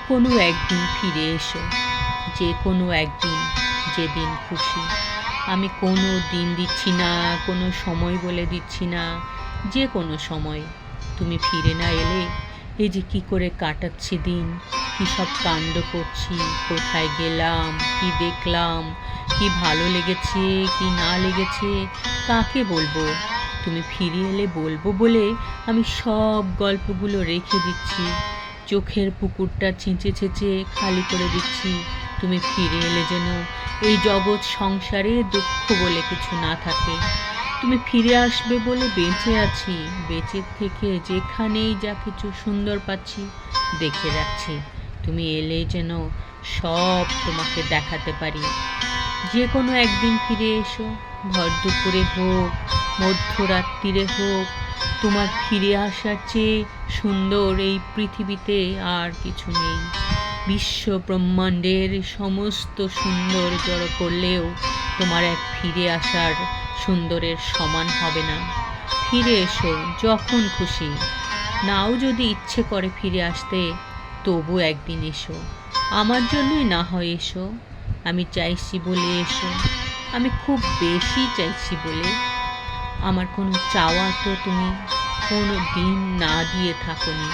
কোনো একদিন ফিরে এসো, যে কোনো একদিন, যেদিন খুশি। আমি কোনো দিন দিচ্ছি না, কোনো সময় বলে দিচ্ছি না, যে কোনো সময়। তুমি ফিরে না এলে এই যে কী করে কাটাচ্ছি দিন, কী সব কাণ্ড করছি, কোথায় গেলাম, কী দেখলাম, কী ভালো লেগেছে কী না লেগেছে, কাকে বলবো। তুমি ফিরে এলে বলবো বলে আমি সব গল্পগুলো রেখে দিচ্ছি, চোখের পুকুরটা ছেঁচে ছেঁচে খালি করে দিচ্ছি। তুমি ফিরে এলে যেন এই জগৎ সংসারে দুঃখ বলে কিছু না থাকে। তুমি ফিরে আসবে বলে বেঁচে আছি, বেঁচে থেকে যেখানেই যা কিছু সুন্দর পাচ্ছি দেখে রাখছি। তুমি এলে যেন সব তোমাকে দেখাতে পারি। যে কোনো একদিন ফিরে এসো, ভর দুপুরে হোক, মধ্যরাত্রিরে হোক। তোমার ফিরে আসার চেয়ে সুন্দর এই পৃথিবীতে আর কিছু নেই। বিশ্ব ব্রহ্মাণ্ডের সমস্ত সুন্দর জড়ো করলেও তোমার এক ফিরে আসার সুন্দরের সমান হবে না। ফিরে এসো যখন খুশি, নাও যদি ইচ্ছে করে ফিরে আসতে, তবু একদিন এসো। আমার জন্যই না হয় এসো, আমি চাইছি বলে এসো। আমি খুব বেশি চাইছি বলে। আমার কোনো চাওয়া তো তুমি কোনো দিন না দিয়ে থাকোনি।